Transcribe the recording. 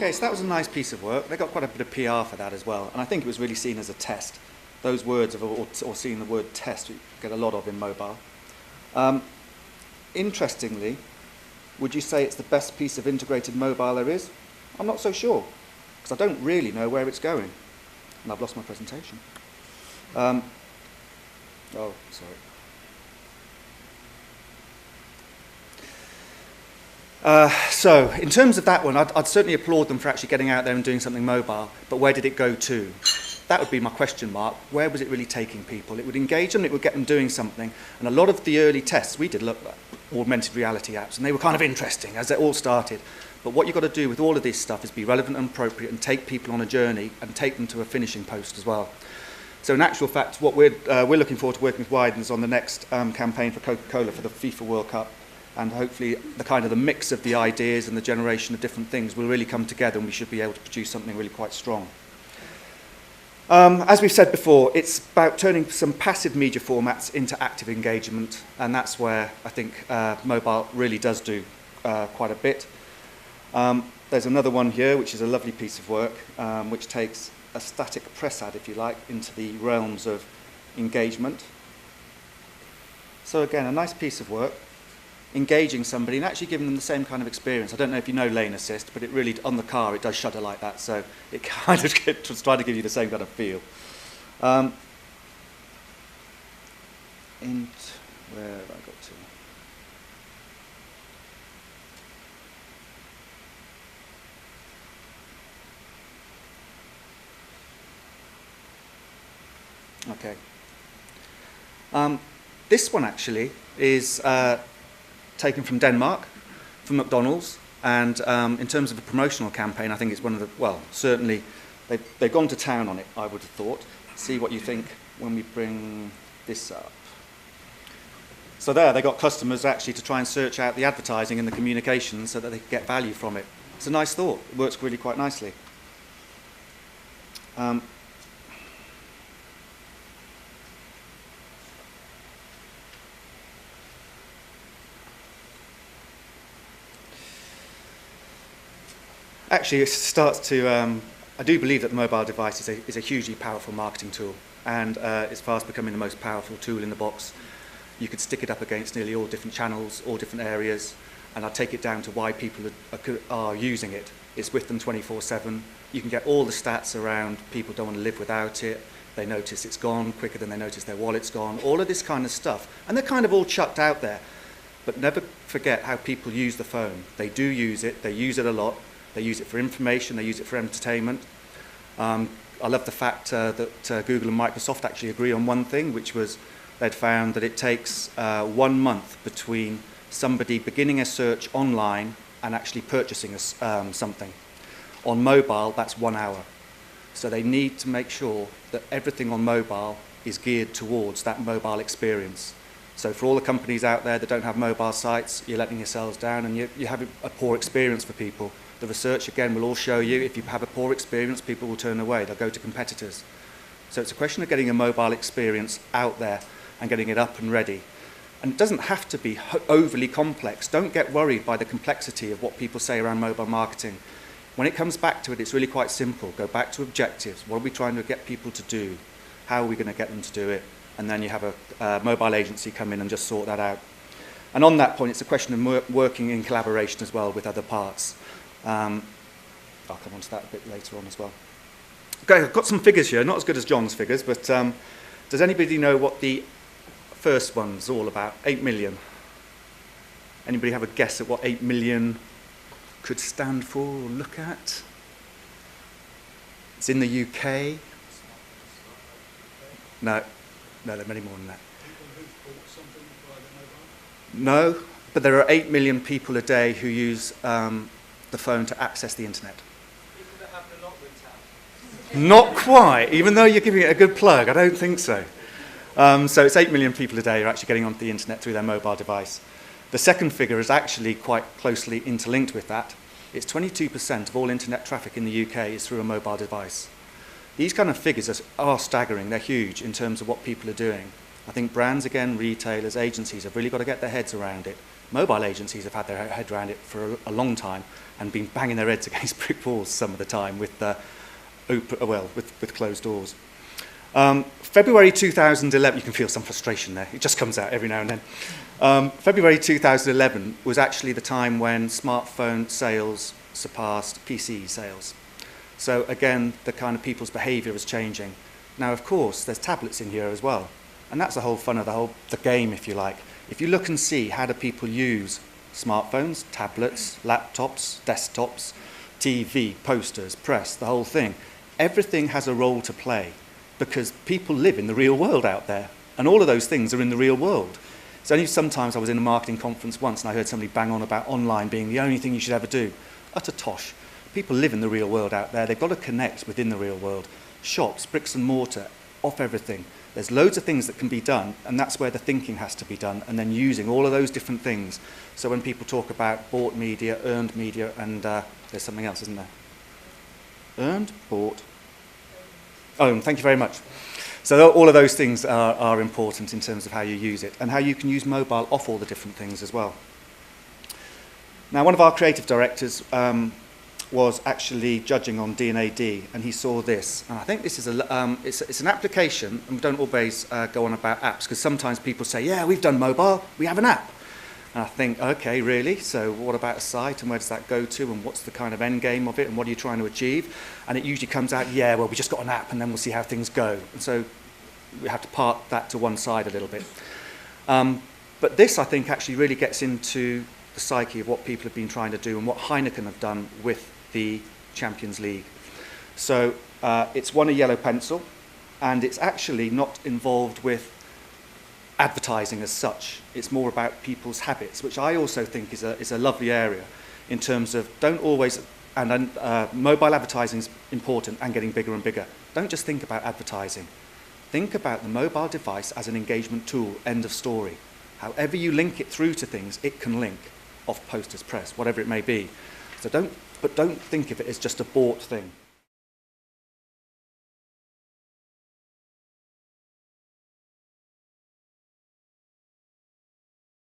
Okay, so that was a nice piece of work. They got quite a bit of PR for that as well, and I think it was really seen as a test. Those words, or seeing the word test, you get a lot of in mobile. Interestingly, would you say it's the best piece of integrated mobile there is? I'm not so sure, because I don't really know where it's going. And I've lost my presentation. Oh, sorry. So, in terms of that one, I'd certainly applaud them for actually getting out there and doing something mobile, but where did it go to? That would be my question mark. Where was it really taking people? It would engage them, it would get them doing something, and a lot of the early tests, we did look at augmented reality apps, and they were kind of interesting as they all started. But what you've got to do with all of this stuff is be relevant and appropriate and take people on a journey and take them to a finishing post as well. So in actual fact, what we're looking forward to working with Widens on the next campaign for Coca-Cola for the FIFA World Cup, and hopefully the mix of the ideas and the generation of different things will really come together, and we should be able to produce something really quite strong. As we've said before, it's about turning some passive media formats into active engagement, and that's where I think mobile really does do quite a bit. There's another one here, which is a lovely piece of work, which takes a static press ad, if you like, into the realms of engagement. So again, a nice piece of work, engaging somebody and actually giving them the same kind of experience. I don't know if you know lane assist, but it really, on the car, it does shudder like that, so it kind of tries to give you the same kind of feel. Where have I got to? Okay. This one actually is taken from Denmark, from McDonald's, and in terms of a promotional campaign, I think it's one of the, well, certainly they've gone to town on it, I would have thought. See what you think when we bring this up. So there, they got customers actually to try and search out the advertising and the communications so that they could get value from it. It's a nice thought. It works really quite nicely. Actually, it starts to, I do believe that the mobile device is a hugely powerful marketing tool, and it's fast becoming the most powerful tool in the box. You could stick it up against nearly all different channels, all different areas, and I'd take it down to why people are using it. It's with them 24/7. You can get all the stats around people don't want to live without it. They notice it's gone quicker than they notice their wallet's gone. All of this kind of stuff. And they're kind of all chucked out there. But never forget how people use the phone. They do use it. They use it a lot. They use it for information, they use it for entertainment. I love the fact that Google and Microsoft actually agree on one thing, which was they'd found that it takes 1 month between somebody beginning a search online and actually purchasing something. On mobile, that's 1 hour. So they need to make sure that everything on mobile is geared towards that mobile experience. So for all the companies out there that don't have mobile sites, you're letting yourselves down and you have a poor experience for people. The research, again, will all show you if you have a poor experience, people will turn away. They'll go to competitors. So it's a question of getting a mobile experience out there and getting it up and ready. And it doesn't have to be overly complex. Don't get worried by the complexity of what people say around mobile marketing. When it comes back to it, it's really quite simple. Go back to objectives. What are we trying to get people to do? How are we going to get them to do it? And then you have a mobile agency come in and just sort that out. And on that point, it's a question of working in collaboration as well with other parts. I'll come on to that a bit later on as well. Okay, I've got some figures here, not as good as John's figures, but does anybody know what the first one's all about? 8 million. Anybody have a guess at what 8 million could stand for or look at? It's in the UK. No, there are many more than that. No, but there are 8 million people a day who use the phone to access the internet. People that have the lottery tab. Not quite, even though you're giving it a good plug, I don't think so. So it's 8 million people a day who are actually getting onto the internet through their mobile device. The second figure is actually quite closely interlinked with that. It's 22% of all internet traffic in the UK is through a mobile device. These kind of figures are staggering, they're huge in terms of what people are doing. I think brands, again, retailers, agencies have really got to get their heads around it. Mobile agencies have had their head around it for a long time and been banging their heads against brick walls some of the time with closed doors. February 2011, you can feel some frustration there. It just comes out every now and then. February 2011 was actually the time when smartphone sales surpassed PC sales. So again, the kind of people's behaviour is changing. Now, of course, there's tablets in here as well. And that's the whole fun of the game, if you like. If you look and see how do people use smartphones, tablets, laptops, desktops, TV, posters, press, the whole thing, everything has a role to play because people live in the real world out there. And all of those things are in the real world. It's only sometimes I was in a marketing conference once and I heard somebody bang on about online being the only thing you should ever do. Utter tosh. People live in the real world out there. They've got to connect within the real world. Shops, bricks and mortar, off everything. There's loads of things that can be done, and that's where the thinking has to be done, and then using all of those different things. So when people talk about bought media, earned media, and there's something else, isn't there? Earned, bought, owned. Thank you very much. So all of those things are important in terms of how you use it, and how you can use mobile off all the different things as well. Now, one of our creative directors was actually judging on D&AD, and he saw this. And I think this is it's an application, and we don't always go on about apps, because sometimes people say, yeah, we've done mobile, we have an app. And I think, okay, really? So what about a site, and where does that go to, and what's the kind of end game of it, and what are you trying to achieve? And it usually comes out, yeah, well, we just got an app, and then we'll see how things go. And so we have to park that to one side a little bit. But this, I think, actually really gets into the psyche of what people have been trying to do and what Heineken have done with the Champions League. So it's won a yellow pencil, and it's actually not involved with advertising as such. It's more about people's habits, which I also think is a lovely area in terms of don't always, and mobile advertising is important and getting bigger and bigger. Don't just think about advertising. Think about the mobile device as an engagement tool, end of story. However you link it through to things, it can link off posters, press, whatever it may be. So don't think of it as just a bought thing.